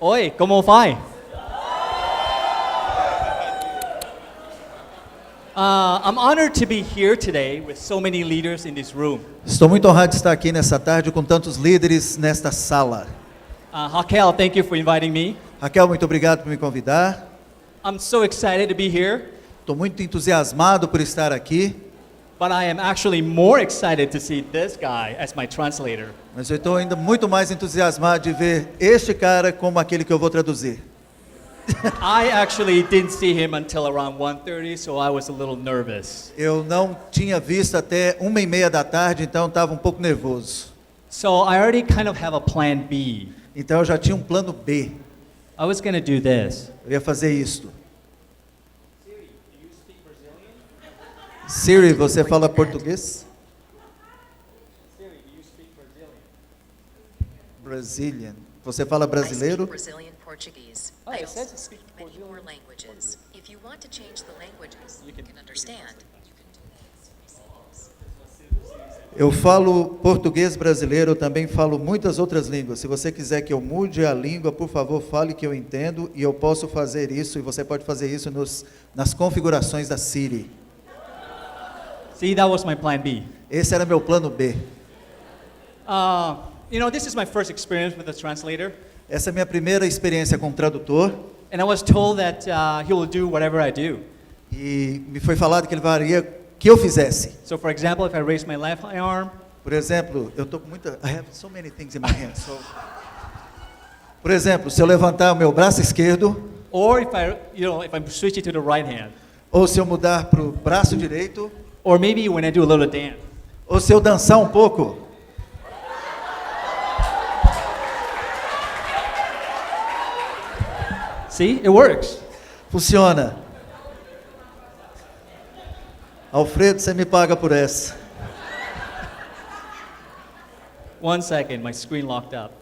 Oi, como vai? I'm honored to be here today with so many leaders in this room. Estou muito honrado de estar aqui nessa tarde com tantos líderes nesta sala. Raquel, thank you for inviting me. Raquel, muito obrigado por me convidar. I'm so excited to be here, Estou muito entusiasmado por estar aqui, but I am actually more excited to see this guy as my translator. mas eu estou ainda muito mais entusiasmado de ver este cara como aquele que eu vou traduzir. I actually didn't see him until around 1:30, so I was a little nervous. Eu não tinha visto até 1:30 da tarde, então estava um pouco nervoso. So I already kind of have a plan B. Então eu já tinha um plano B. I was going to do this. Eu ia fazer isto. Siri, você fala português? Brazilian. Você fala brasileiro? Brazilian Portuguese. Oh, I it also says to speak speak many Brazilian more languages. If you want to change the languages, you can understand. You can do that. Eu falo português brasileiro, eu também falo muitas outras línguas. Se você quiser que eu mude a língua, por favor, fale que eu entendo e eu posso fazer isso, e você pode fazer isso nas configurações da Siri. See, that was my plan B. Esse era meu plano B. This is my first experience with a translator, Essa é a minha primeira experiência com tradutor, and I was told that he will do whatever I do. e me foi falado que ele faria que eu fizesse. So, for example, if I raise my left arm, Por exemplo, eu estou com muita... I have so many things in my hands. Por exemplo, se eu levantar o meu braço esquerdo, or if I switch it to the right hand, ou se eu mudar para o braço direito, or maybe when I do a little dance. ou se eu dançar um pouco. See, it works. Funciona. Alfredo, você me paga por essa. 1 second, my screen locked up.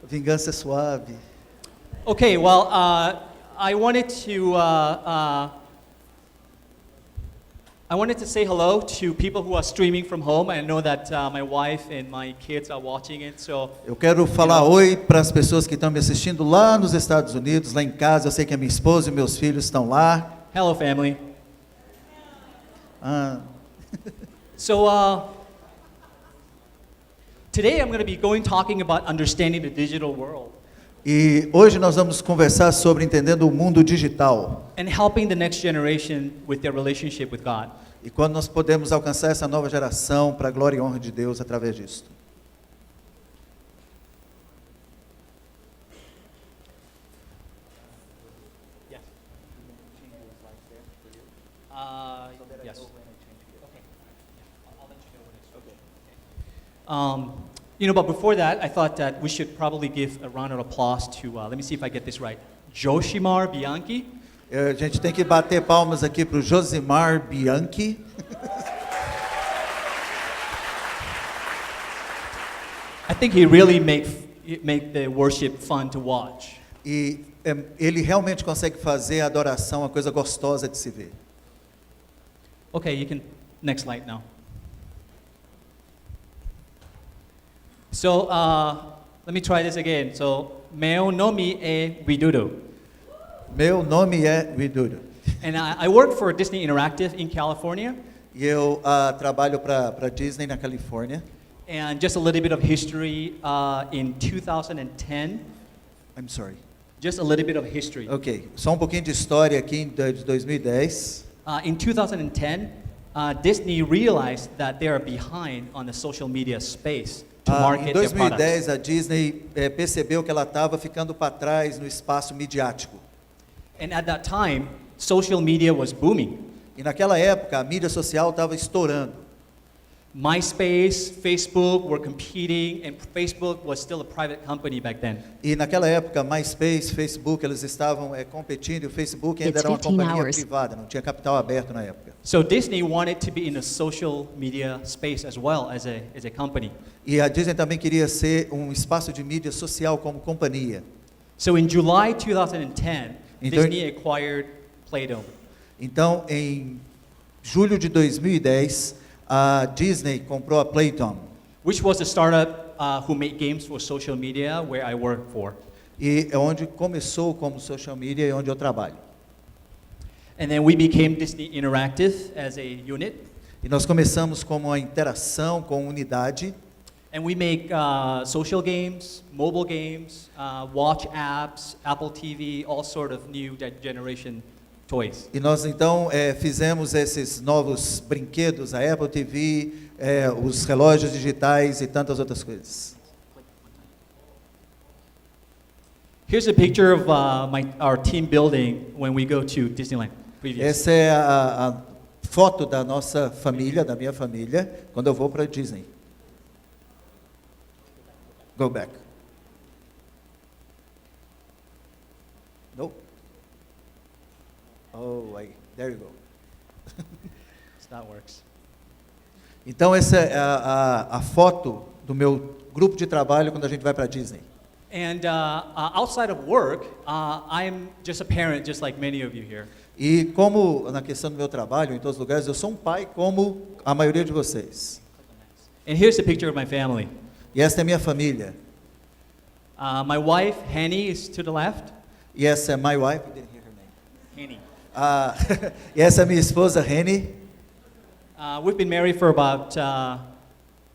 Vingança é suave. Okay, well, I wanted to say hello to people who are streaming from home. I know that my wife and my kids are watching it, so Eu quero falar oi para as pessoas que estão me assistindo lá nos Estados Unidos, lá em casa. Eu sei que a minha esposa e meus filhos estão lá. hello, family. So today I'm going to be talking about understanding the digital world E hoje nós vamos conversar sobre entendendo o mundo digital. and helping the next generation with their relationship with God. E quando nós podemos alcançar essa nova geração para a glória e honra de Deus através disso. Yes. Okay. I'll let you know when it's okay. But before that, I thought that we should probably give a round of applause to, let me see if I get this right, Joshimar Bianchi. A gente tem que bater palmas aqui para o Josimar Bianchi. I think he really make the worship fun to watch. E ele realmente consegue fazer a adoração uma coisa gostosa de se ver. Okay, you can, next slide now. So, let me try this again. So, meu nome é WIDODO. Meu nome é WIDODO. And I work for Disney Interactive in California. E eu trabalho para Disney na Califórnia. And just a little bit of history, in 2010, I'm sorry. just a little bit of history. Ok, só um pouquinho de história aqui de 2010. In 2010, Disney realized that they are behind on the social media space to Em market their products. 2010 a Disney percebeu que ela estava ficando para trás no espaço midiático. And at that time, social media was booming. E naquela época a mídia social estava estourando. MySpace, Facebook were competing, and Facebook was still a private company back then. E naquela época MySpace, Facebook, eles estavam competindo e o Facebook ainda It's era uma 15 companhia hours. privada, não tinha capital aberto na época. So Disney wanted to be in the social media space as well as a company. E a Disney também queria ser um espaço de mídia social como companhia. So in July 2010, Então- Disney acquired Play-Doh. Então, em julho de 2010, a Disney comprou a Playtone, which was a startup who made games for social media where I work for. E é onde começou como social media e onde eu trabalho. And then we became Disney Interactive as a unit. E nós começamos como uma interação com unidade. And we make social games, mobile games, watch apps, Apple TV, all sort of new generation toys. E nós então fizemos esses novos brinquedos, a Apple TV, os relógios digitais e tantas outras coisas. Here's a picture of our team building when we go to Disneyland. Previous. Essa é a foto da nossa família, da minha família, quando eu vou para Disney. Go back. No. Oh, there you go. That works. Então essa é a foto do meu grupo de trabalho quando a gente vai para Disney. And outside of work, I'm just a parent, just like many of you here. E como na questão do meu trabalho, em todos os lugares, eu sou um pai como a maioria de vocês. And here's a picture of my family. E esta é a minha família. My wife, Hanny, is to the left. E essa é my wife. I didn't hear her name. Hanny. E essa é minha esposa, Henny. We've been married for about,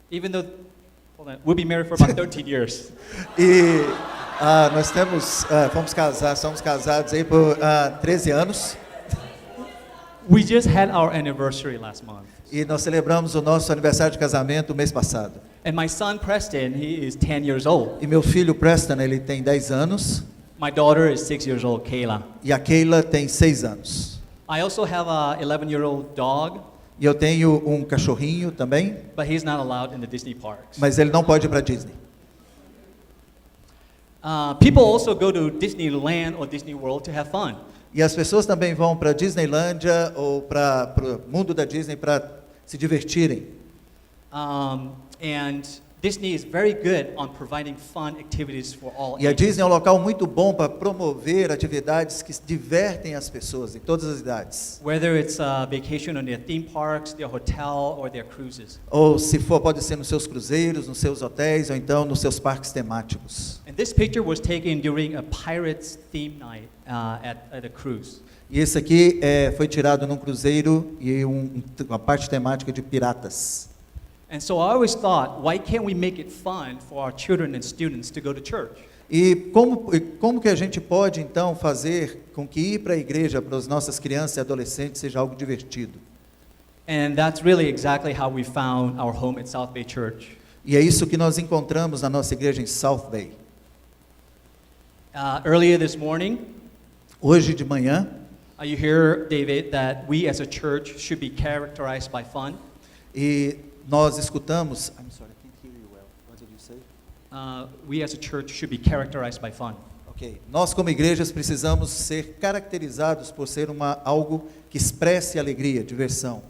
we've been married for about 13 years. E nós somos casados aí por 13 anos. We just had our anniversary last month. E nós celebramos o nosso aniversário de casamento mês passado. And my son Preston, he is 10 years old. E meu filho Preston, ele tem 10 anos. My daughter is 6 years old, Kayla. E a Kayla tem 6 anos. I also have a 11-year-old dog. E eu tenho um cachorrinho também. But he's not allowed in the Disney parks. Mas ele não pode ir para Disney. People also go to Disneyland or Disney World to have fun. E as pessoas também vão para Disneylândia ou para o mundo da Disney para se divertirem. And Disney is very good on providing fun activities for all E a ages. Disney é um local muito bom para promover atividades que divertem as pessoas em todas as idades. Whether it's a vacation on their theme parks, their hotel, or their cruises. Ou se for, pode ser nos seus cruzeiros, nos seus hotéis, ou então nos seus parques temáticos. And this picture was taken during a Pirates theme night at a cruise. E esse aqui foi tirado num cruzeiro e uma parte temática de piratas. And so I always thought, why can't we make it fun for our children and students to go to church? E como que a gente pode então fazer com que ir para a igreja para as nossas crianças e adolescentes seja algo divertido? And that's really exactly how we found our home at South Bay Church. E é isso que nós encontramos na nossa igreja em South Bay. Earlier this morning, Hoje de manhã, you hear, David, that we as a church should be characterized by fun. e nós escutamos. I'm sorry, I can't hear you well. What did you say? We as a church should be characterized by fun. Ok. Nós como igrejas precisamos ser caracterizados por ser algo que expresse alegria, diversão.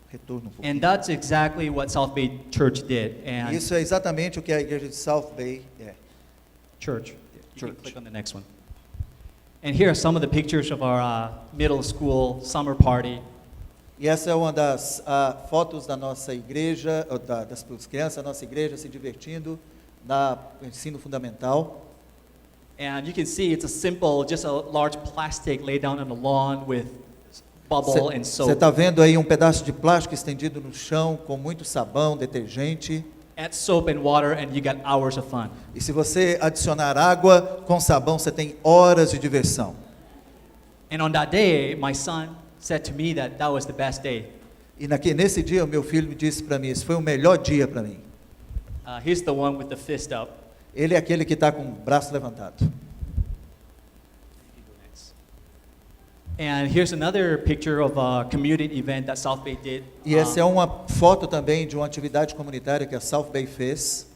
Retorno um pouco. And that's exactly what South Bay Church did. And Isso é exatamente o que a igreja de South Bay é. Church. You Church. can click on the next one. And here are some of the pictures of our middle school summer party. E essa é uma das fotos da nossa igreja, das crianças da nossa igreja se divertindo no ensino fundamental. And you can see it's a simple, just a large plastic laid down on the lawn with bubble and Você soap. está vendo aí um pedaço de plástico estendido no chão com muito sabão, detergente. Add soap and water and you got hours of fun. E se você adicionar água com sabão, você tem horas de diversão. And on that day, my son said to me that was the best day. E nesse dia, o meu filho me disse para mim, esse foi o melhor dia para mim. He's the one with the fist up. Ele é aquele que está com o braço levantado. And here's another picture of a community event that South Bay did. E essa é uma foto também de uma atividade comunitária que a South Bay fez.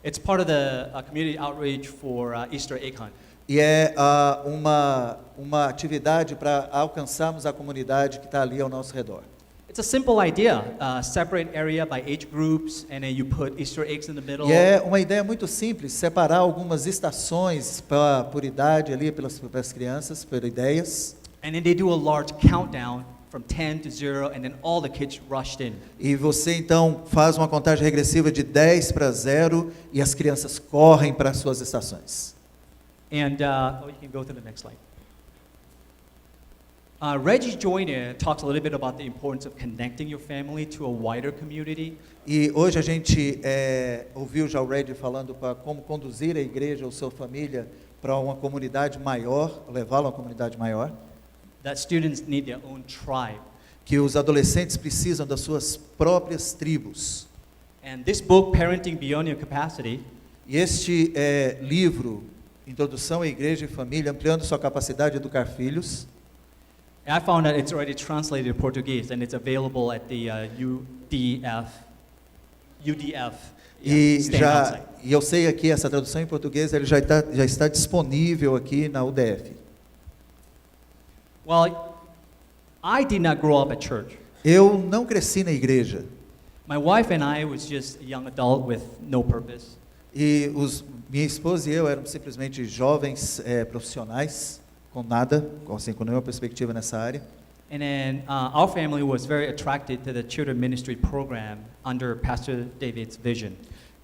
It's part of the community outreach for Easter egg hunt. E é uma atividade para alcançarmos a comunidade que está ali ao nosso redor. It's a simple idea. Separate area by age groups, and then you put Easter eggs in the middle. E é uma ideia muito simples, separar algumas estações por idade ali, pelas crianças, por ideias. And then they do a large countdown from 10 to 0, and then all the kids rushed in. E você então faz uma contagem regressiva de 10 para 0 e as crianças correm para as suas estações. And you can go to the next slide. Reggie Joyner talks a little bit about the importance of connecting your family to a wider community. E hoje a gente ouviu já o Reggie falando para como conduzir a igreja ou sua família para uma comunidade maior, levá-la a uma comunidade maior. That students need their own tribe. Que os adolescentes precisam das suas próprias tribos. And this book, Parenting Beyond Your Capacity, E este livro, Introdução à Igreja e Família, ampliando sua capacidade de educar filhos, I found that it's already translated to Portuguese and it's available at the UDF. E eu sei aqui essa tradução em português, ele já está disponível aqui na UDF. Well, I did not grow up at church. Eu não cresci na igreja. My wife and I was just a young adult with no purpose. E minha esposa e eu éramos simplesmente jovens profissionais, com nada, assim, com nenhuma perspectiva nessa área. And then our family was very attracted to the children ministry program under Pastor David's vision.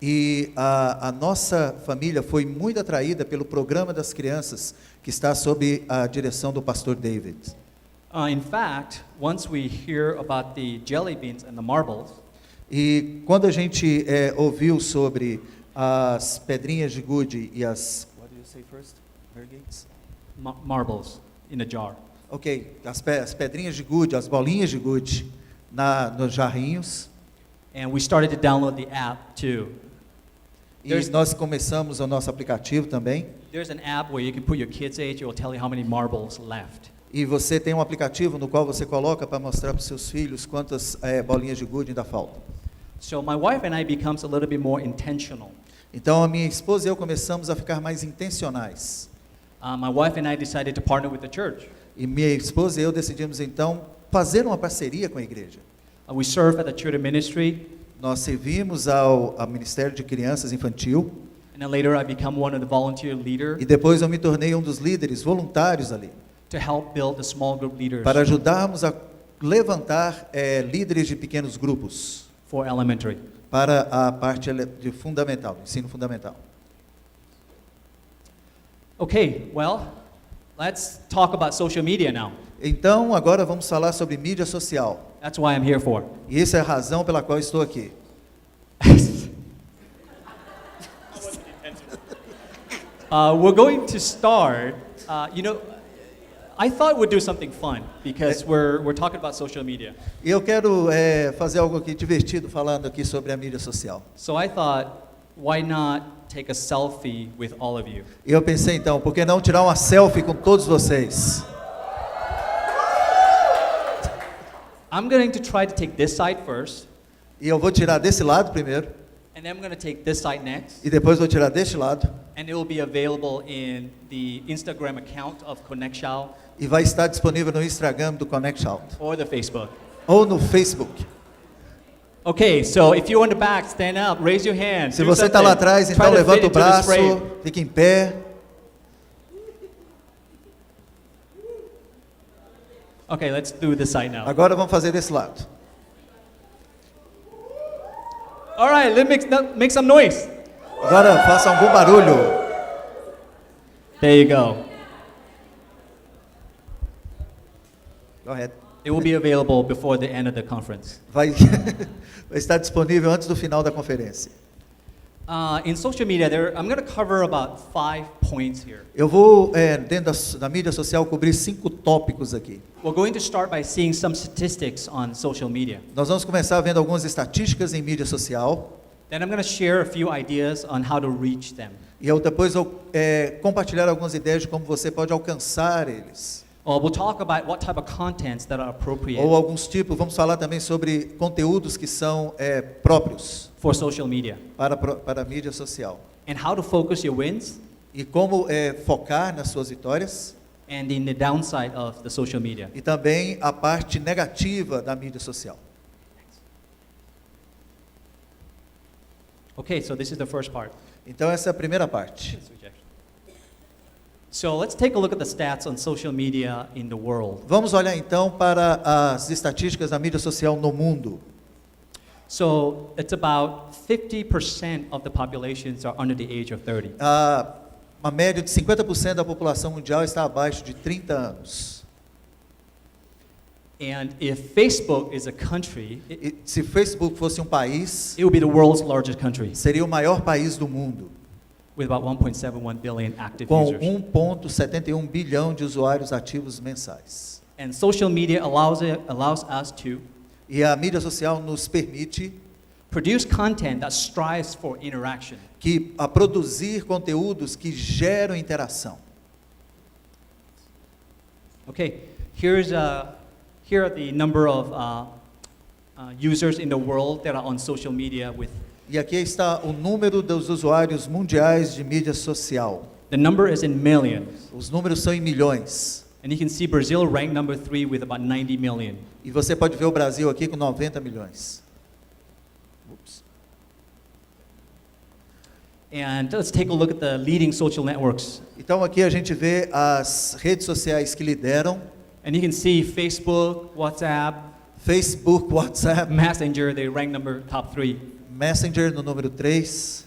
E a nossa família foi muito atraída pelo programa das crianças que está sob a direção do pastor David. In fact, once we hear about the jelly beans and the marbles, E quando a gente ouviu sobre as pedrinhas de gude e as what did you say first? Variegates? Marbles in a jar. Ok, as pedrinhas de gude, as bolinhas de gude nos jarrinhos. And we started to download the app too. E nós começamos o nosso aplicativo também. There's an app where you can put your kid's age, it will tell you how many marbles left. E você tem um aplicativo no qual você coloca para mostrar para os seus filhos quantas bolinhas de gude ainda faltam. So my wife and I becomes a little bit more intentional. Então a minha esposa e eu começamos a ficar mais intencionais. My wife and I decided to partner with the church. E minha esposa e eu decidimos então fazer uma parceria com a igreja. We serve at the children ministry. Nós servimos ao Ministério de Crianças Infantil. And then later I become one of the volunteer leaders E depois eu me tornei um dos líderes voluntários ali. to help build the small group leaders Para ajudarmos a levantar líderes de pequenos grupos. for elementary. Para a parte de fundamental, ensino fundamental. Okay, well, let's talk about social media now. Então, agora vamos falar sobre mídia social. That's why I'm here for. E essa é a razão pela qual estou aqui. We're going to start, I thought we'd do something fun because we're talking about social media. E eu quero fazer algo aqui divertido falando aqui sobre a mídia social. So I thought, why not take a selfie with all of you? E eu pensei então, por que não tirar uma selfie com todos vocês? I'm going to try to take this side first, E eu vou tirar desse lado primeiro, and then I'm going to take this side next, e depois vou tirar deste lado, and it will be available in the Instagram account of CONEXÃO e vai estar disponível no Instagram do CONEXÃO or the Facebook. ou no Facebook. Okay, so if you're on the back, stand up, raise your hand. Se do você está lá something. atrás, Try então to levanta fit o into this braço, frame. fica em pé. Okay, let's do this side now. Agora vamos fazer desse lado. All right, let's make some noise. Agora faça algum barulho. There you go. Go ahead. It will be available before the end of the conference. Vai estar disponível antes do final da conferência. In social media, I'm going to cover about 5 points here. Eu vou, dentro da mídia social, cobrir 5 tópicos aqui. We're going to start by seeing some statistics on social media. Nós vamos começar vendo algumas estatísticas em mídia social. Then I'm going to share a few ideas on how to reach them. E eu depois vou compartilhar algumas ideias de como você pode alcançar eles. We'll talk about what type of contents that are appropriate Ou alguns tipos, vamos falar também sobre conteúdos que são próprios for social media. para a mídia social. And how to focus your wins E como focar nas suas vitórias. and in the downside of the social media. E também a parte negativa da mídia social. Okay, so this is the first part. Então essa é a primeira parte. So let's take a look at the stats on social media in the world. Vamos olhar então para as estatísticas da mídia social no mundo. So it's about 50% of the populations are under the age of 30. Uma média de 50% da população mundial está abaixo de 30 anos. And if Facebook is a country, E se Facebook fosse um país, it would be the world's largest country seria o maior país do mundo, with about 1.71 billion active com users. 1,71 bilhão de usuários ativos mensais. And social media allows us to E a mídia social nos permite produce content that strives for interaction. a produzir conteúdos que geram interação. Okay, here are the number of users in the world that are on social media with. E aqui está o número dos usuários mundiais de mídia social. The number is in millions. Os números são em milhões. And you can see Brazil ranked number 3 with about 90 million. E você pode ver o Brasil aqui com 90 milhões. Ups. And let's take a look at the leading social networks. Então aqui a gente vê as redes sociais que lideram. And you can see Facebook, WhatsApp, Facebook, WhatsApp, Messenger, they rank top 3. Messenger no número 3.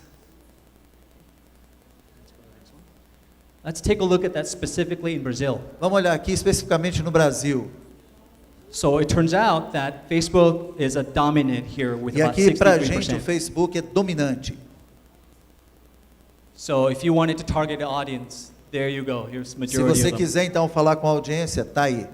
Let's take a look at that specifically in Brazil. Vamos olhar aqui especificamente no Brasil. So it turns out that Facebook is a dominant here with E about aqui pra gente o 63%. Facebook é dominante. So if you wanted to target the audience, there you go. Here's Se majority você of them. quiser então falar com a audiência, tá aí.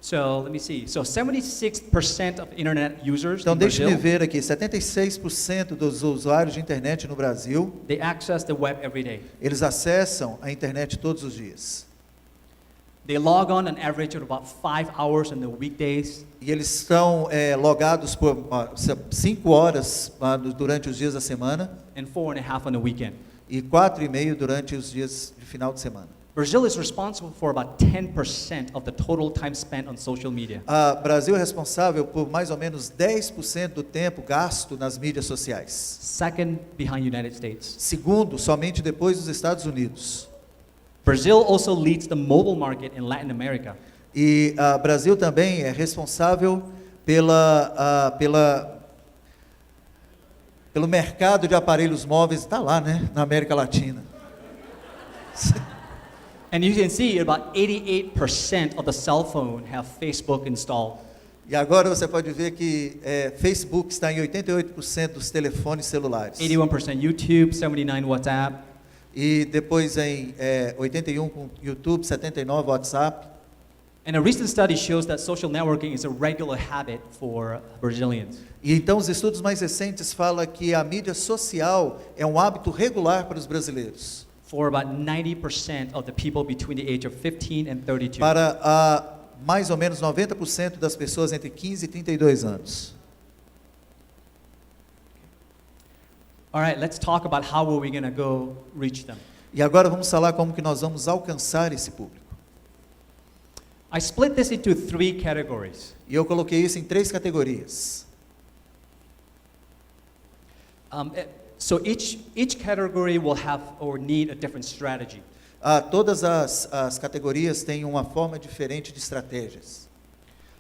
So let me see. So 76% of internet users Então in deixe-me Brazil, ver aqui, 76% dos usuários de internet no Brasil, they access the web every day. eles acessam a internet todos os dias. They log on an average of about 5 hours on the weekdays E eles estão logados por 5 horas durante os dias da semana and 4.5 on the weekend. e 4,5 durante os dias de final de semana. Brazil is responsible for about 10% of the total time spent on social media. O Brasil é responsável por mais ou menos 10% do tempo gasto nas mídias sociais. Second behind United States. Segundo, somente depois dos Estados Unidos. Brazil also leads the mobile market in Latin America. E o Brasil também é responsável pelo mercado de aparelhos móveis, está lá, né, na América Latina. And you can see about 88% of the cell phone have Facebook installed. E agora você pode ver que Facebook está em 88% dos telefones celulares. 81% YouTube, 79% WhatsApp. E depois em 81 com YouTube, 79 WhatsApp. And a recent study shows that social networking is a regular habit for Brazilians. E então os estudos mais recentes falam que a mídia social é um hábito regular para os brasileiros. For about 90% of the people between the age of 15 and 32. Para mais ou menos 90% das pessoas entre 15 e 32 anos. All right, let's talk about how are we going to go reach them. E agora vamos falar como que nós vamos alcançar esse público. I split this into 3 categories. E eu coloquei isso em 3 categorias. So each category will have or need a different strategy. Todas as categorias têm uma forma diferente de estratégias.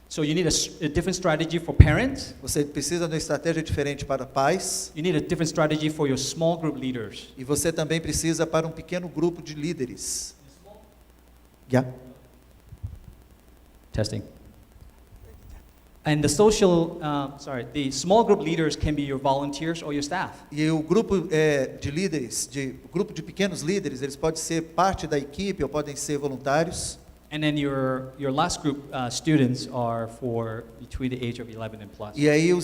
So you need a different strategy for parents. Você precisa de uma estratégia diferente para pais. You need a different strategy for your small group leaders. E você também precisa para um pequeno grupo de líderes. Yeah. Testing. And the the small group leaders can be your volunteers or your staff. E o grupo de líderes, grupo de pequenos líderes, eles podem ser parte da equipe ou podem ser voluntários. And then your last group students are for between the age of 11 and plus. E aí o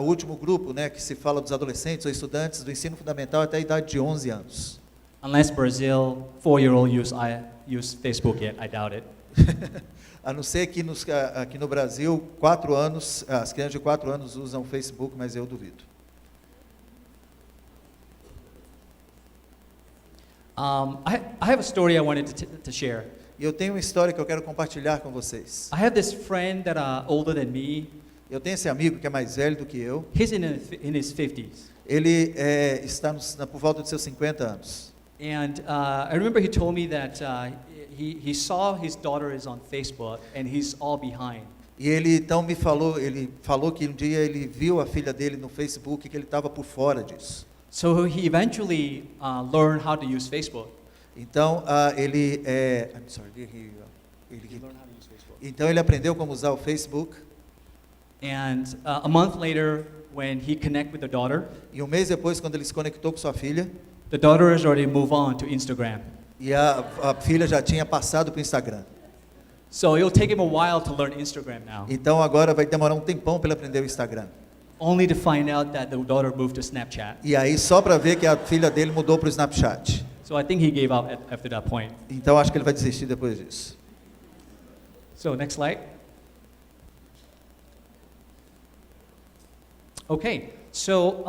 último grupo, né, que se fala dos adolescentes ou estudantes do ensino fundamental até a idade de 11 anos. Unless Brazil 4-year-old use Facebook yet, I doubt it. A não ser que aqui no Brasil, 4 anos, as crianças de 4 anos usam o Facebook, mas eu duvido. I have a story I wanted to share. E eu tenho uma história que eu quero compartilhar com vocês. I have this friend that older than me. Eu tenho esse amigo que é mais velho do que eu. He's in his 50s. Ele está por volta dos seus 50 anos. And I remember he told me that he saw his daughter is on Facebook and he's all behind. E ele então ele falou que um dia ele viu a filha dele no Facebook e que ele estava por fora disso. So he eventually learned how to use Facebook. Então então ele aprendeu como usar o Facebook. And a month later, when he connected with the daughter, E um mês depois, quando ele se conectou com sua filha, the daughter has already moved on to Instagram. e a filha já tinha passado para o Instagram. So it'll take him a while to learn Instagram now, Então agora vai demorar um tempão para ele aprender o Instagram. only to find out that the daughter moved to Snapchat. E aí só para ver que a filha dele mudou para o Snapchat. So I think he gave up after that point. Então acho que ele vai desistir depois disso. So next slide. Okay, so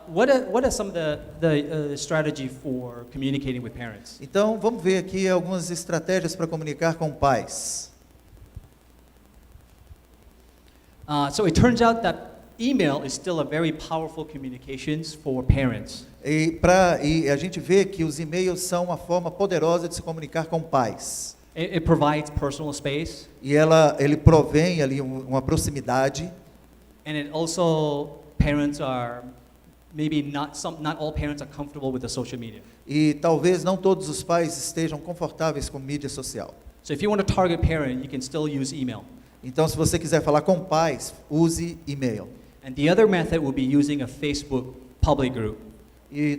what are some of the strategy for communicating with parents? Então vamos ver aqui algumas estratégias para comunicar com pais. So it turns out that email is still a very powerful communications for parents. E a gente vê que os e-mails são uma forma poderosa de se comunicar com pais. It provides personal space, E ele provém ali uma proximidade. and it also parents are maybe not all parents are comfortable with the social media. E talvez não todos os pais estejam confortáveis com mídia social. So if you want to target parent, you can still use email. Então, se você quiser falar com pais, use e-mail. And the other method would be using a Facebook public group.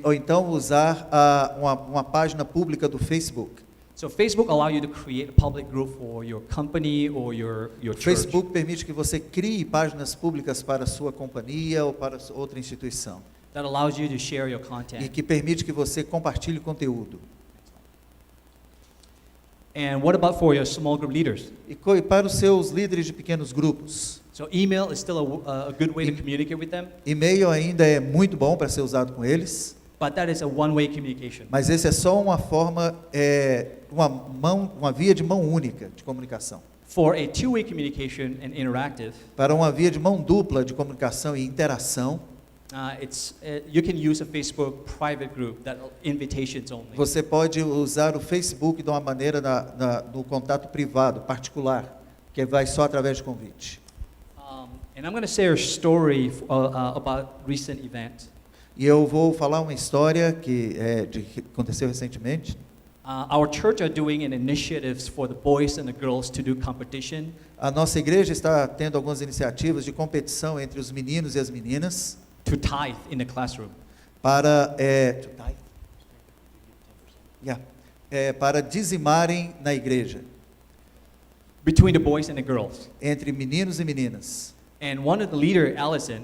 Ou então usar uma página pública do Facebook. So Facebook allows you to create a public group for your company or your O church. Facebook permite que você crie páginas públicas para a sua companhia ou para outra instituição. That allows you to share your E content. que permite que você compartilhe conteúdo. And what about for your small group leaders? E para os seus líderes de pequenos grupos. So email is still a good way to communicate with them, E-mail ainda é muito bom para ser usado com eles. but that is a one-way communication. Mas esse é só uma forma, uma via de mão única de comunicação. For a two-way communication and interactive, Para uma via de mão dupla de comunicação e interação, you can use a Facebook private group that invitations only. você pode usar o Facebook de uma maneira no contato privado, particular, que vai só através de convite. And I'm going to share a story about recent event. E eu vou falar uma história que aconteceu recentemente. Our church are doing an initiatives for the boys and the girls to do competition. A nossa igreja está tendo algumas iniciativas de competição entre os meninos e as meninas To tithe in the classroom. para para dizimarem na igreja, Between the boys and the girls. entre meninos e meninas. And one of the leader, Allison,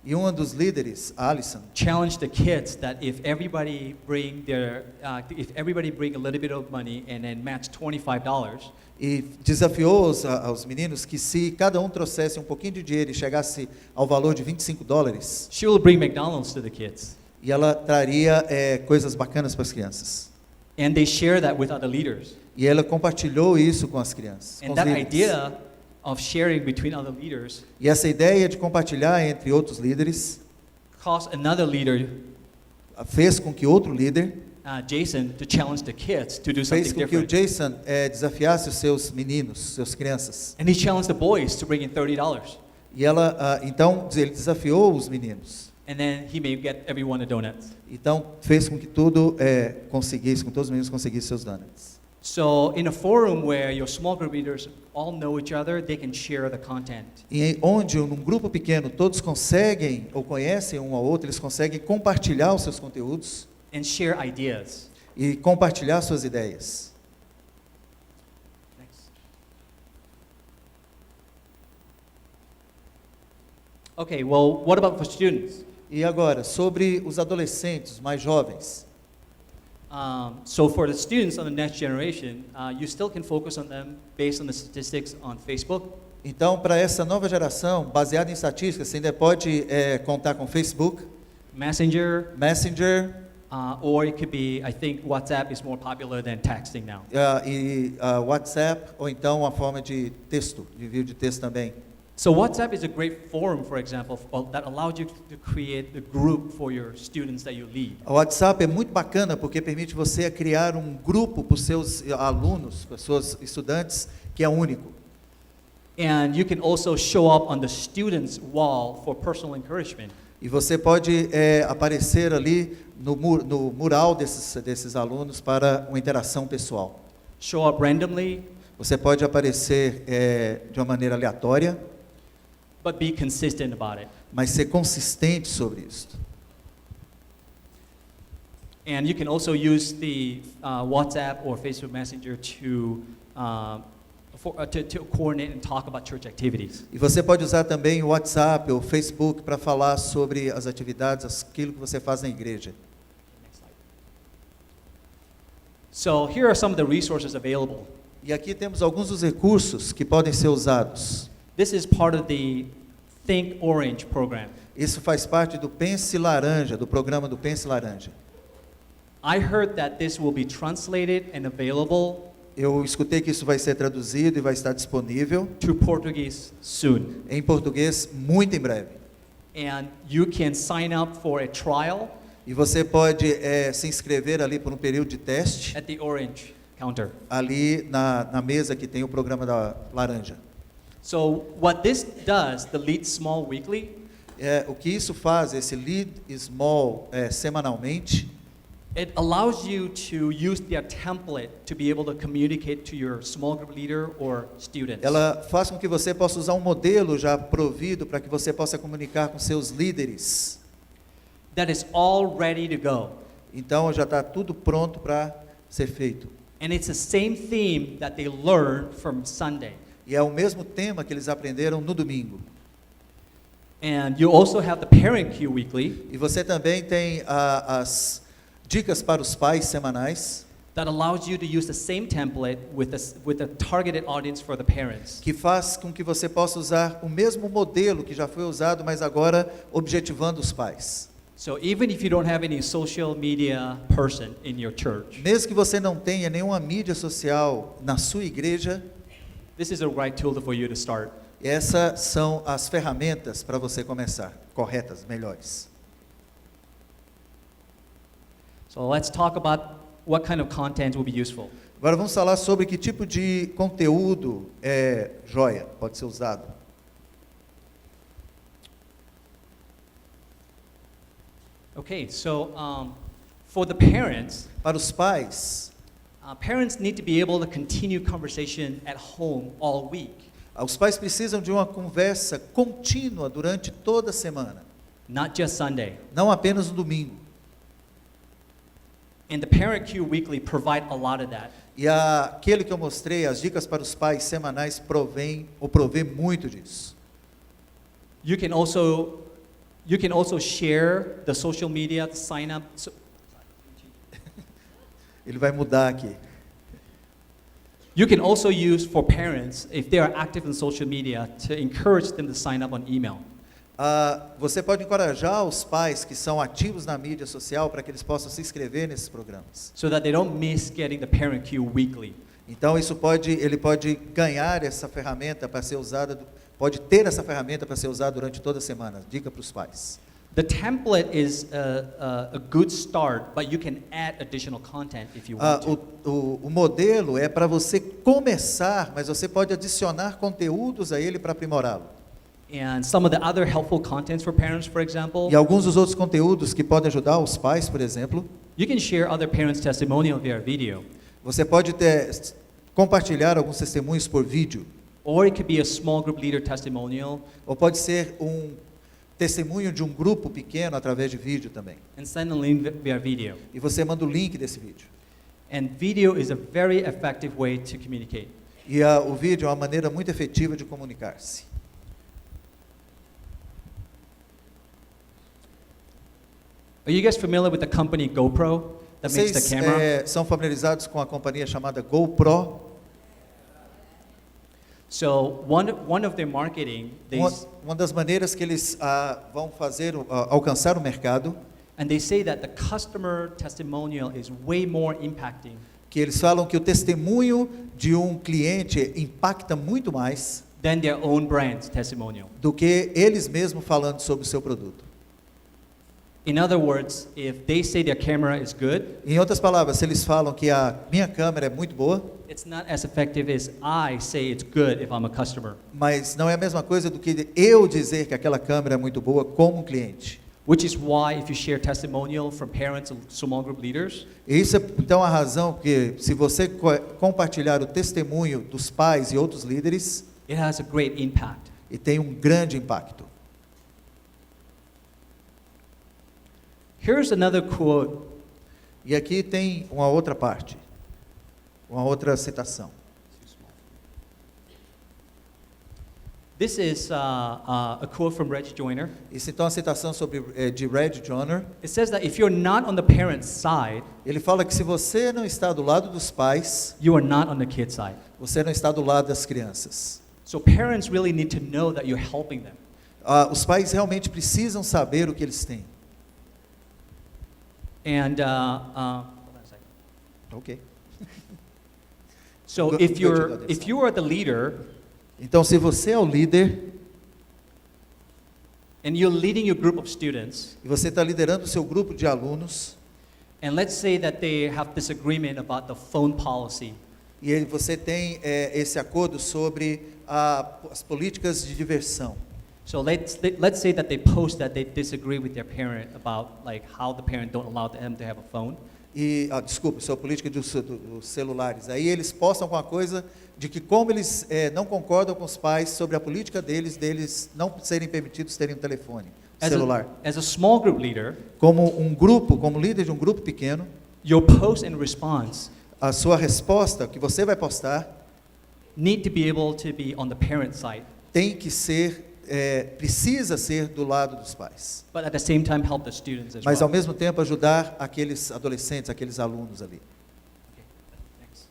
E um dos líderes, Alison, challenged the kids that if everybody bring a little bit of money and then match $25, e desafiou aos meninos que se cada um trouxesse um pouquinho de dinheiro e chegasse ao valor de $25, she will bring McDonald's to the kids. e ela traria coisas bacanas para as crianças. And they share that with other leaders. E ela compartilhou isso com as crianças. Com And os that líderes. idea of sharing between other leaders E essa ideia de compartilhar entre outros líderes caused another leader, fez com que outro líder Jason, to challenge the kids to do fez something com que o different. Jason desafiasse os seus meninos, suas crianças. And he challenged the boys to bring in $30. E então ele desafiou os meninos. And then he may get everyone a donut. Então fez com que todos os meninos conseguissem seus donuts. So in a forum where your small group leaders all know each other, they can share the content. E onde num grupo pequeno todos conseguem ou conhecem um ao outro, eles conseguem compartilhar os seus conteúdos And share ideas. e compartilhar suas ideias. Next. Okay, well, what about for students? E agora, sobre os adolescentes, os mais jovens. So for the students on the next generation, you still can focus on them based on the statistics on Facebook. Então, para essa nova geração, baseada em estatísticas, você ainda pode contar com Facebook, Messenger, Messenger, or it could be, I think WhatsApp is more popular than texting now. WhatsApp, ou então uma forma de texto, de vídeo de texto também. So WhatsApp is a great forum, for example, that allows you to create a group for your students that you lead. O WhatsApp é muito bacana porque permite você criar um grupo para os seus alunos, para os seus estudantes, que é único. And you can also show up on the students' wall for personal encouragement. E você pode aparecer ali no mural desses alunos para uma interação pessoal. Show up randomly, Você pode aparecer de uma maneira aleatória, but be consistent about it. mas ser consistente sobre isso. And you can also use the WhatsApp or Facebook Messenger to coordinate and talk about church activities. E você pode usar também o WhatsApp ou o Facebook para falar sobre as atividades, aquilo que você faz na igreja. Next slide. So here are some of the resources available. E aqui temos alguns dos recursos que podem ser usados. This is part of the Think Orange program. Isso faz parte do Pense Laranja, do programa do Pense Laranja. I heard that this will be translated and available Eu escutei que isso vai ser traduzido e vai estar disponível to Portuguese soon. em português muito em breve. And you can sign up for a trial E você pode se inscrever ali por um período de teste, at the Orange counter. ali na mesa que tem o programa da Laranja. So what this does, the Lead Small Weekly, O que isso faz, esse Lead Small semanalmente, it allows you to use their template to be able to communicate to your small group leader or students. ela faz com que você possa usar um modelo já provido para que você possa comunicar com seus líderes. That is all ready to go. Então já está tudo pronto para ser feito. And it's the same theme that they learned from Sunday. E é o mesmo tema que eles aprenderam no domingo. And you also have the Parent Queue Weekly E você também tem as dicas para os pais semanais, that allows you to use the same template with a targeted audience for the parents. que faz com que você possa usar o mesmo modelo que já foi usado, mas agora objetivando os pais. So even if you don't have any social media person in your church, Mesmo que você não tenha nenhuma mídia social na sua igreja, this is a right tool for you to start. essas são as ferramentas para você começar, corretas, melhores. So let's talk about what kind of content will be useful. Agora vamos falar sobre que tipo de conteúdo é joia, pode ser usado. Okay, so for the parents, Para os pais, parents need to be able to continue conversation at home all week. os pais precisam de uma conversa contínua durante toda a semana, Not just Sunday. não apenas no domingo. And the Parent Queue Weekly provide a lot of that. E aquele que eu mostrei, as dicas para os pais semanais, provê muito disso. You can also share the social media, sign up. Ele vai mudar aqui. You can also use for parents, if they are active in social media, to encourage them to sign up on email. Você pode encorajar os pais que são ativos na mídia social para que eles possam se inscrever nesses programas. So that they don't miss getting the Parent Queue Weekly. Então ele pode ganhar essa ferramenta para ser usada, pode ter essa ferramenta para ser usada durante toda a semana. Dica para os pais. The template is a good start, but you can add additional content if you want to. O modelo é para você começar, mas você pode adicionar conteúdos a ele para aprimorá-lo. And some of the other helpful contents for parents, for example, E alguns dos outros conteúdos que podem ajudar os pais, por exemplo, you can share other parents' testimonial via video. você pode compartilhar alguns testemunhos por vídeo, Or it could be a small group leader testimonial ou pode ser um testemunho de um grupo pequeno através de vídeo também. and send a link via video. E você manda o link desse vídeo. And video is a very effective way to communicate. E o vídeo é uma maneira muito efetiva de comunicar-se. Are you guys familiar with the company GoPro that makes the Vocês camera? são familiarizados com a companhia chamada GoPro? So one of their marketing, Uma das maneiras que eles vão fazer alcançar o mercado, and they say that the customer testimonial is way more impacting que eles falam que o testemunho de um cliente impacta muito mais than their own brand's testimonial. do que eles mesmos falando sobre o seu produto. In other words, if they say their camera is good, Em outras palavras, se eles falam que a minha câmera é muito boa, it's not as effective as I say it's good if I'm a customer. mas não é a mesma coisa do que eu dizer que aquela câmera é muito boa como um cliente. Which is why if you share testimonial from parents and small group leaders, E isso é então a razão que se você compartilhar o testemunho dos pais e outros líderes, it has a great impact. e tem um grande impacto. Here's another quote. E aqui tem uma outra parte, uma outra citação. This is a quote from Reg Joyner. Isso então é uma citação de Reg Joyner. It says that if you're not on the parent's side, Ele fala que se você não está do lado dos pais, you are not on the kid's side. você não está do lado das crianças. So parents really need to know that you're helping them. Os pais realmente precisam saber o que eles têm. And hold on a second. Ok. So Go if to the you're other if side. you are the leader Então, se você é o líder and you're leading your group of students, e você está liderando o seu grupo de alunos, and let's say that they have disagreement about the phone policy, e você tem esse acordo sobre as políticas de diversão. so let's say that they post that they disagree with their parent about like how the parent don't allow them to have a phone. E, desculpa, sua política dos celulares. Aí eles postam com a coisa de que como eles não concordam com os pais sobre a política deles não serem permitidos terem um telefone celular. As a small group leader, Como um grupo, como líder de um grupo pequeno, your post and response a sua resposta que você vai postar need to be able to be on the parent side, tem que ser, precisa ser do lado dos pais. but at the same time help the students as Mas ao well. mesmo tempo ajudar aqueles adolescentes, aqueles alunos ali. Okay, thanks.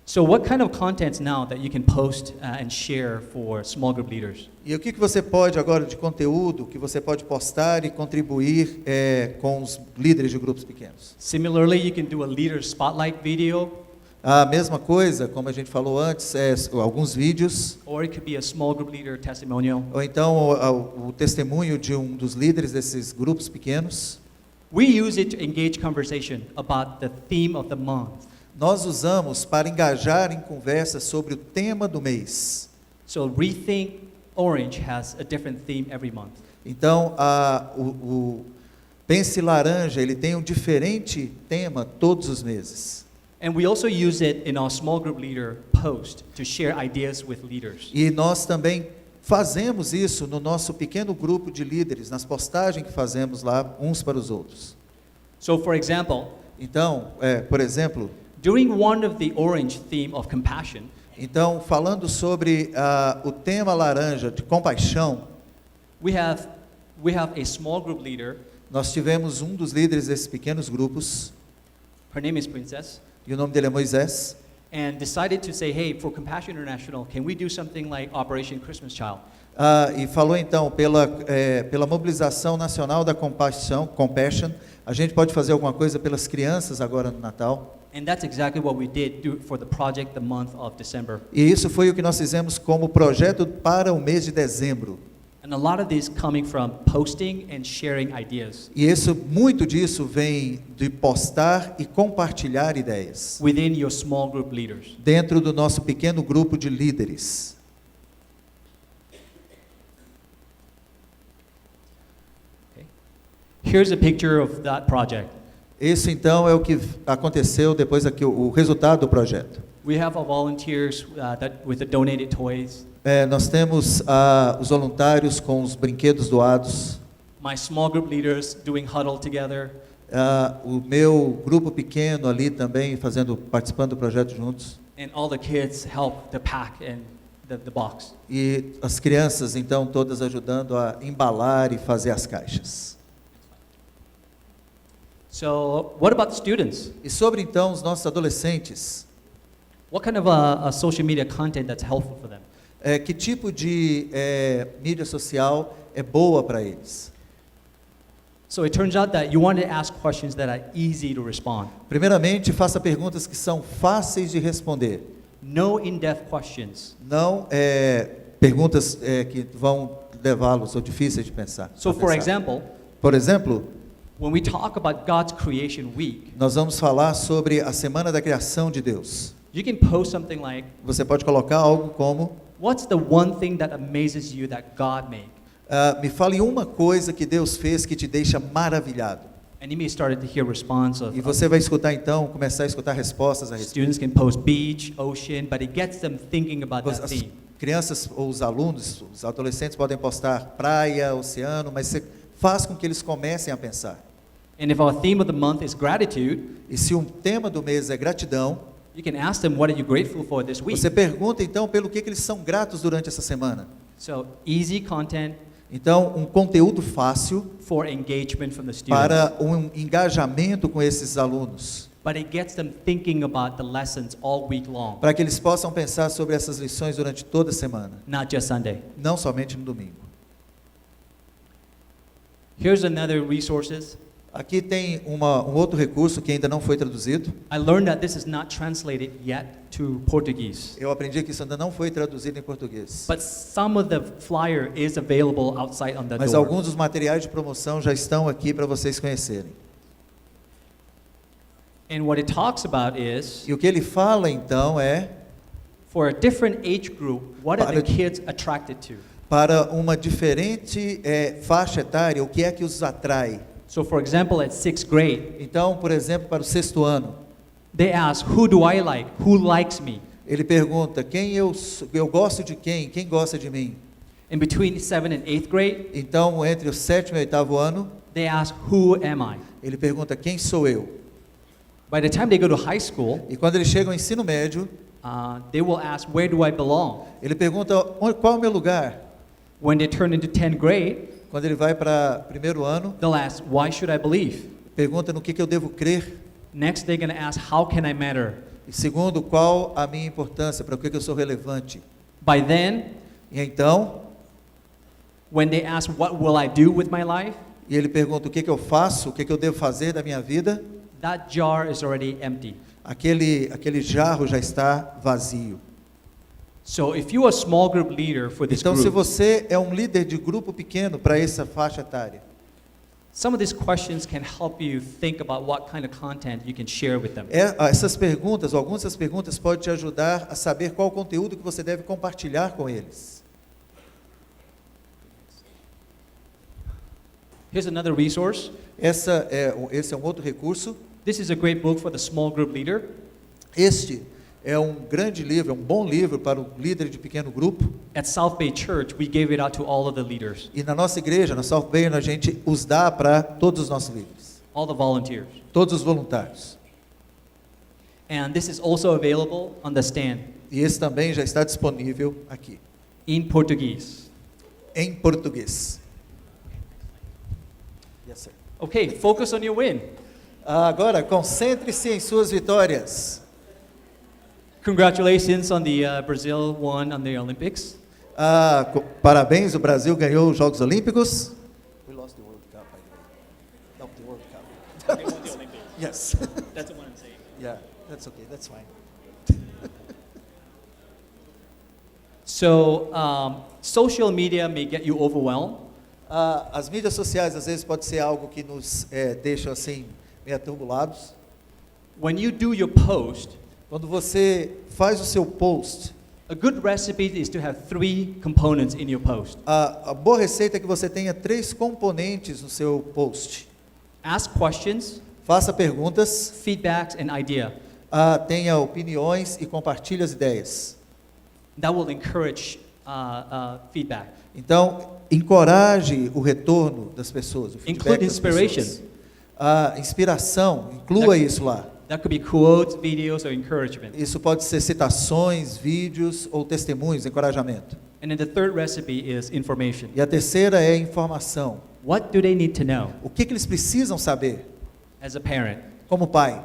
So what kind of contents now that you can post and share for small group leaders? E o que você pode agora de conteúdo que você pode postar e contribuir com os líderes de grupos pequenos? Similarly, you can do a leader spotlight video, A mesma coisa, como a gente falou antes, alguns vídeos, or it could be a small group leader testimonial. ou então o testemunho de um dos líderes desses grupos pequenos. We use it to engage conversation about the theme of the month. Nós usamos para engajar em conversas sobre o tema do mês. So Rethink Orange has a different theme every month. Então, o Pense Laranja, ele tem um diferente tema todos os meses. And we also use it in our small group leader post to share ideas with leaders. E nós também fazemos isso no nosso pequeno grupo de líderes, nas postagens que fazemos lá uns para os outros. So for example, Então, por exemplo, during one of the orange theme of compassion, então falando sobre o tema laranja de compaixão, we have a small group leader. nós tivemos um dos líderes desses pequenos grupos, Her name is Princess, e o nome dele é Moisés, and decided to say, hey, for Compassion International, can we do something like Operation Christmas Child? e falou então pela mobilização nacional da compaixão, Compassion, a gente pode fazer alguma coisa pelas crianças agora no Natal. And that's exactly what we did for the project the month of December. E isso foi o que nós fizemos como projeto para o mês de dezembro. And a lot of this coming from posting and sharing ideas E muito disso vem de postar e compartilhar ideias within your small group leaders. dentro do nosso pequeno grupo de líderes. Okay. Here's a picture of that project. Isso então é o que aconteceu depois aqui, o resultado do projeto. We have our volunteers with the donated toys. Nós temos os voluntários com os brinquedos doados, My small group leaders doing huddle together. o meu grupo pequeno ali também participando do projeto juntos, And all the kids help to pack and the box. e as crianças então todas ajudando a embalar e fazer as caixas. So what about the students? E sobre então os nossos adolescentes, What kind of a social media content that's helpful for them? que tipo de mídia social é boa para eles? So it turns out that you want to ask questions that are easy to respond. Primeiramente, faça perguntas que são fáceis de responder. No in-depth questions. Não perguntas que vão levá-los ou difíceis de pensar. So a for pensar. example, Por exemplo, when we talk about God's creation week, nós vamos falar sobre a Semana da Criação de Deus. you can post something like, Você pode colocar algo como, what's the one thing that amazes you that God made? me fale uma coisa que Deus fez que te deixa maravilhado. And you may start to hear response of E você vai escutar então, começar a escutar respostas a respeito. students can post beach, ocean, but it gets them thinking about that As theme. crianças ou os alunos, os adolescentes podem postar praia, oceano, mas você faz com que eles comecem a pensar. And if our theme of the month is gratitude, E se um tema do mês é gratidão, you can ask them, what are you grateful for this week? você pergunta então pelo que eles são gratos durante essa semana. So easy content Então, um conteúdo fácil for engagement from the students. para um engajamento com esses alunos, But it gets them thinking about the lessons all week long, para que eles possam pensar sobre essas lições durante toda a semana, not just Sunday. não somente no domingo. Here's another resources. Aqui tem um outro recurso que ainda não foi traduzido. I learned that this is not translated yet to Portuguese. Eu aprendi que isso ainda não foi traduzido em português. But some of the flyer is available outside on the Mas door. alguns dos materiais de promoção já estão aqui para vocês conhecerem. And what it talks about is, E o que ele fala então é for a different age group, what are the Para- kids attracted to? para uma diferente faixa etária, o que é que os atrai. So for example, at 6th grade, Então, por exemplo, para o 6º ano, they ask, who do I like? Who likes me? ele pergunta: eu gosto de quem? Quem gosta de mim? In between 7th and 8th grade, Então, entre o 7º e o 8º ano, they ask, who am I? ele pergunta: quem sou eu? By the time they go to high school, E quando ele chega ao ensino médio, they will ask, where do I belong? ele pergunta: qual é o meu lugar? When they turn into 10th grade, Quando ele vai para 1º ano, they'll ask, why should I believe? pergunta no que eu devo crer. Next, they're going to ask, how can I matter? E segundo, qual a minha importância, para o que eu sou relevante. By then, E então, when they ask, what will I do with my life? e ele pergunta: o que eu faço, o que eu devo fazer da minha vida? That jar is already empty. Aquele jarro já está vazio. So if you're a small group leader for this Então, se group, você é um líder de grupo pequeno para essa faixa etária, some of these questions can help you think about what kind of content you can share with them. essas perguntas, algumas dessas perguntas podem te ajudar a saber qual o conteúdo que você deve compartilhar com eles. Here's another resource. Esse é um outro recurso. This is a great book for the small group leader. Este é um grande livro, é um bom livro para o líder de pequeno grupo. At South Bay Church, we gave it out to all of the leaders, E na nossa igreja, na South Bay, a gente os dá para todos os nossos líderes, all the volunteers. todos os voluntários. And this is also available on the stand E esse também já está disponível aqui, in Portuguese. em português. Yes, sir. Okay, focus on your win. Agora, concentre-se em suas vitórias. Congratulations on the Brazil won on the Olympics. Parabéns, o Brasil ganhou os Jogos Olímpicos. We lost the World Cup, by the way. No, the World Cup. They won the Olympics. Yes. That's what I'm saying. Yeah, that's okay, that's fine. So, social media may get you overwhelmed. As mídias sociais às vezes pode ser algo que nos deixa assim meio atribulados. When you do your post, Quando você faz o seu post, a good recipe is to have 3 components in your post. a boa receita é que você tenha 3 componentes no seu post. Ask questions, Faça perguntas, feedbacks, and idea. tenha opiniões e compartilhe as ideias. That will encourage feedback. Então, encoraje o retorno das pessoas, o feedback Include das inspiration. pessoas. Inspiração, inclua isso lá. That could be quotes, videos, or encouragement. Isso pode ser citações, vídeos ou testemunhos, encorajamento. And then the third recipe is information. E a terceira é informação. What do they need to know O que eles precisam saber as a parent? como pai?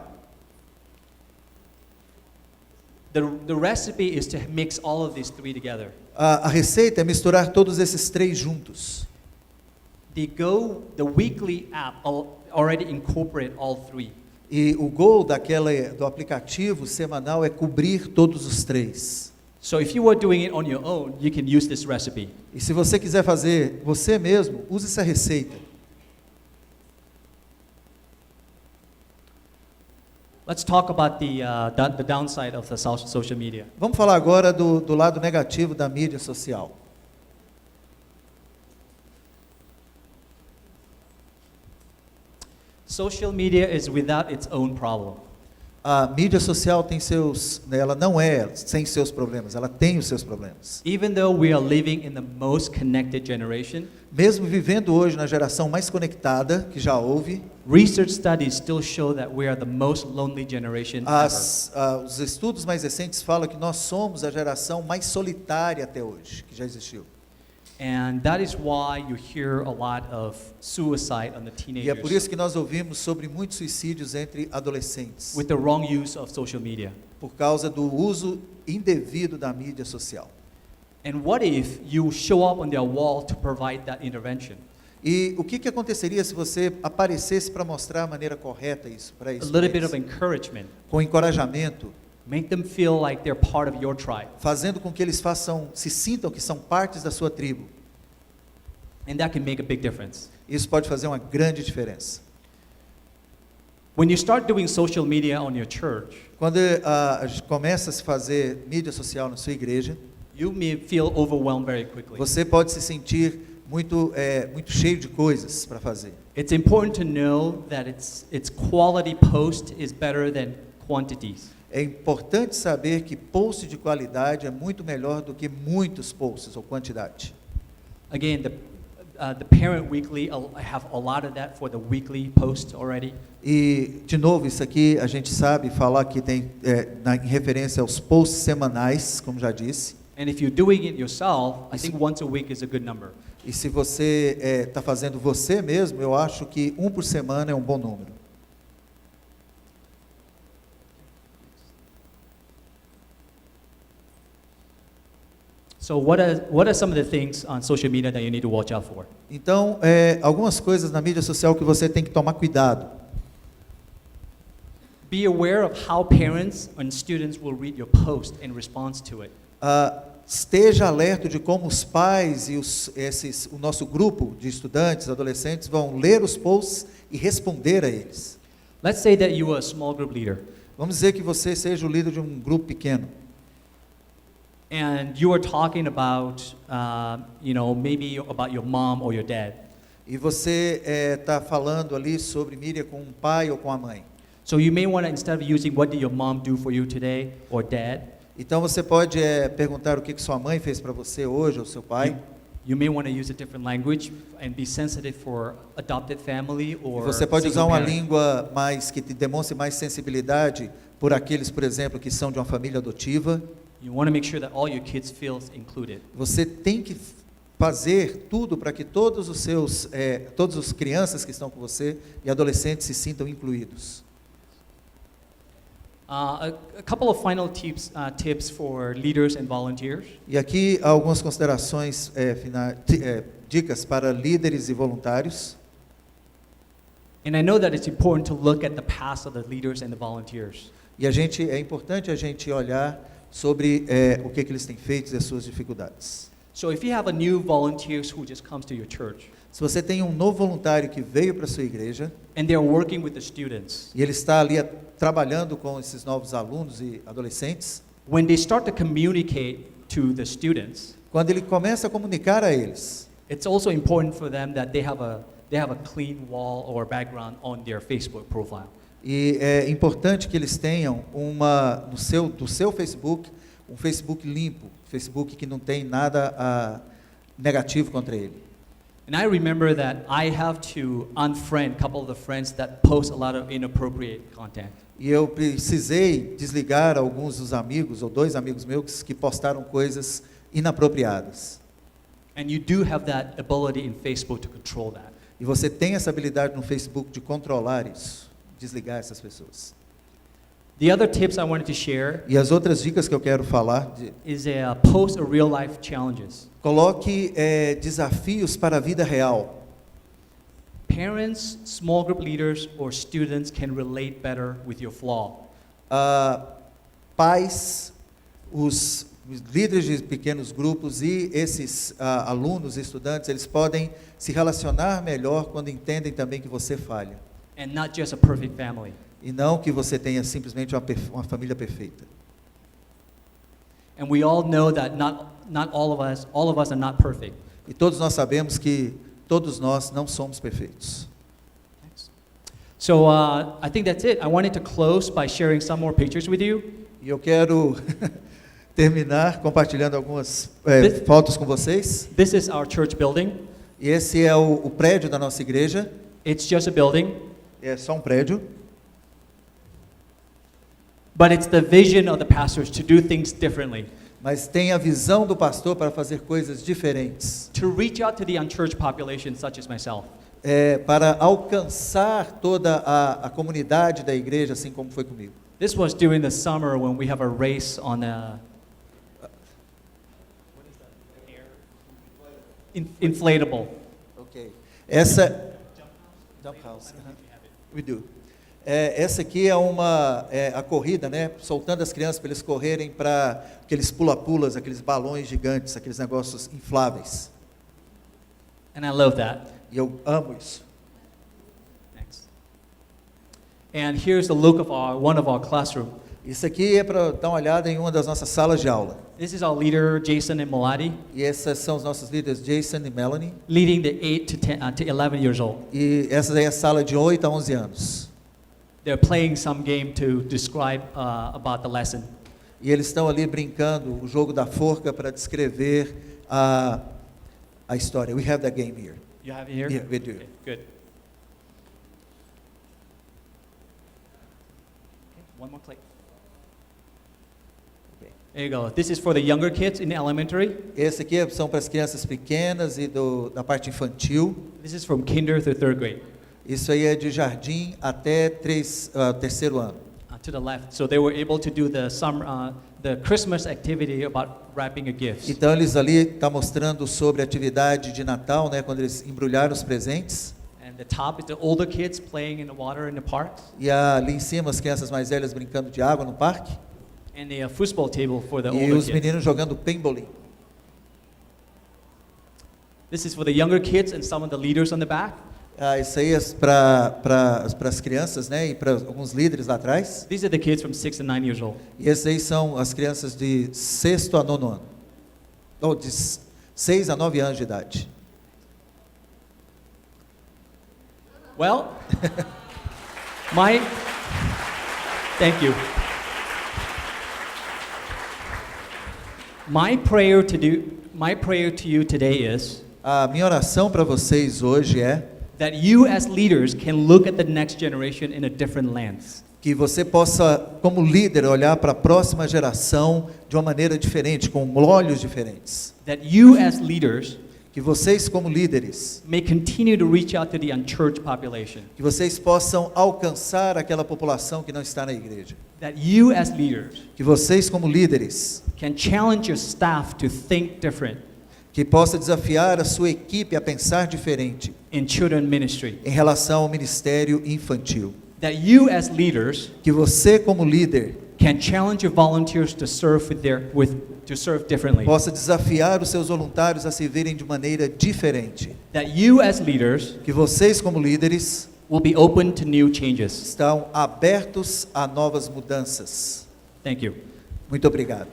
The recipe is to mix all of these 3 together. A receita é misturar todos esses 3 juntos. the weekly app already incorporate all three. E o goal do aplicativo semanal é cobrir todos os três. So if you were doing it on your own, you can use this recipe. E se você quiser fazer você mesmo, use essa receita. Let's talk about the downside of the social media. Vamos falar agora do lado negativo da mídia social. Social media is without its own problem. A mídia social tem ela não é sem seus problemas, ela tem os seus problemas. Even though we are living in the most connected generation, Mesmo vivendo hoje na geração mais conectada que já houve, research studies still show that we are the most lonely generation ever. os estudos mais recentes falam que nós somos a geração mais solitária até hoje, que já existiu. And that is why you hear a lot of suicide on the E é por teenagers isso que nós ouvimos sobre muitos suicídios entre adolescentes, with the wrong use of social media. por causa do uso indevido da mídia social. And what if you show up on their wall to provide that intervention? E o que aconteceria se você aparecesse para mostrar a maneira correta isso, para A isso? little bit of encouragement. Com encorajamento, Make them feel like they're part of your tribe. fazendo com que eles se sintam que são partes da sua tribo. And that can make a big difference. Isso pode fazer uma grande diferença. When you start doing social media on your church, Quando começa a se fazer mídia social na sua igreja, you may feel overwhelmed very quickly. você pode se sentir muito cheio de coisas para fazer. It's important to know that its quality post is better than quantities. É importante saber que post de qualidade é muito melhor do que muitos posts ou quantidade. Again, the Parent Weekly, I have a lot of that for the weekly post already. E, de novo, isso aqui a gente sabe falar que tem em referência aos posts semanais, como já disse. And if you're doing it yourself, I think once a week is a good number. E se você está fazendo você mesmo, eu acho que 1 por semana é um bom número. So what are some of the things on social media that you need to watch out for? Então, algumas coisas na mídia social que você tem que tomar cuidado. Be aware of how parents and students will read your post in response to it. Esteja alerta de como os pais e o nosso grupo de estudantes, adolescentes, vão ler os posts e responder a eles. Let's say that you are a small group leader Vamos dizer que você seja o líder de um grupo pequeno. and you are talking about, maybe about your mom or your dad. E você está falando ali sobre mídia com um pai ou com a mãe. So you may want to, instead of using what did your mom do for you today or dad, Então você pode perguntar o que sua mãe fez para você hoje ou seu pai. you may want to use a different language and be sensitive for adopted family E or você pode usar single uma parent. língua que te demonstre mais sensibilidade por aqueles, por exemplo, que são de uma família adotiva. You want to make sure that all your kids feel included. Você tem que fazer tudo para que todos os crianças que estão com você e adolescentes se sintam incluídos. A couple of final tips for leaders and volunteers. E aqui há algumas considerações, dicas para líderes e voluntários. And I know that it's important to look at the past of the leaders and the volunteers. E é importante a gente olhar sobre o que eles têm feito e as suas dificuldades. So if you have a new volunteers who just comes to your church Se você tem um novo voluntário que veio para a sua igreja and they're working with the students, e ele está ali trabalhando com esses novos alunos e adolescentes, when they start to communicate to the students, quando ele começa a comunicar a eles, it's also important for them that they have a clean wall or background on their Facebook profile. e é importante que eles tenham do seu Facebook, um Facebook limpo, Facebook que não tem nada negativo contra ele. And I remember that I have to unfriend a couple of the friends that post a lot of inappropriate content. E eu precisei desligar alguns dos amigos, ou 2 amigos meus, que postaram coisas inapropriadas. And you do have that ability in Facebook to control that. E você tem essa habilidade no Facebook de controlar isso, desligar essas pessoas. The other tips I wanted to share E as outras dicas que eu quero falar, is post a real life challenges. coloque desafios para a vida real. parents, small group leaders, or students can relate better with your flaw. Pais, os líderes de pequenos grupos e esses alunos, estudantes, eles podem se relacionar melhor quando entendem também que você falha. And not just a perfect family. E não que você tenha simplesmente uma família perfeita. And we all know that not all of us are not perfect. E todos nós sabemos que todos nós não somos perfeitos. So I think that's it. I wanted to close by sharing some more pictures with you. E eu quero terminar compartilhando algumas fotos com vocês. This is our church building. E esse é o prédio da nossa igreja. It's just a building, É só um prédio. but it's the vision of the pastors to do things differently, Mas tem a visão do pastor para fazer coisas diferentes. to reach out to the unchurched population such as myself. Para alcançar toda a comunidade da igreja, assim como foi comigo. This was during the summer when we have a race on a inflatable. Ok. Essa jump house. We do. Essa aqui é a corrida, né? Soltando as crianças para eles correrem para aqueles pula-pulas, aqueles balões gigantes, aqueles negócios infláveis. And I love that. E eu amo isso. Next. And here's the look of one of our classroom. Isso aqui é para dar uma olhada em uma das nossas salas de aula. This is our leader, Jason and Maladi, E esses são os nossos líderes, Jason e Melanie. leading the 8 to 11 years old. E essa daí é a sala de 8 a 11 anos. They're playing some game to describe about the lesson. E eles estão ali brincando o jogo da forca para descrever a história. We have that game here. You have it here? Yeah, we do. Okay, good. Okay, one more click. Okay. There you go. This is for the younger kids in elementary. Esse aqui são para as crianças pequenas e da parte infantil. This is from kinder through third grade. Isso aí é de jardim até terceiro ano. To the left. So they were able to do the Christmas activity about wrapping a gift. Então eles ali tá mostrando sobre a atividade de Natal, né, quando eles embrulharam os presentes. And the top is the older kids playing in the water in the park. E ali em cima as crianças mais velhas brincando de água no parque. And a football table for the E older os kids. meninos jogando paintballing. This is for the younger kids and some of the leaders on the back. Isso aí é para as crianças, né, e para alguns líderes lá atrás. These are the kids from 6 to 9 years old. E esses aí são as crianças de 6º a 9º ano. Ou de 6 a 9 anos de idade. Well, thank you. My prayer to you today is A minha oração para vocês hoje é that you as leaders can look at the next generation in a different lens. que você possa, como líder, olhar para a próxima geração de uma maneira diferente, com olhos diferentes. That you as leaders Que vocês, como líderes, may continue to reach out to the unchurched population. que vocês possam alcançar aquela população que não está na igreja. That you as leaders Que vocês, como líderes, can challenge your staff to think different que possa desafiar a sua equipe a pensar diferente in children ministry. em relação ao ministério infantil. That you as leaders Que você, como líder, can challenge your volunteers to serve to serve differently. possa desafiar os seus voluntários a servirem de maneira diferente. That you as leaders Que vocês, como líderes, will be open to new changes. estão abertos a novas mudanças. Thank you. Muito obrigado.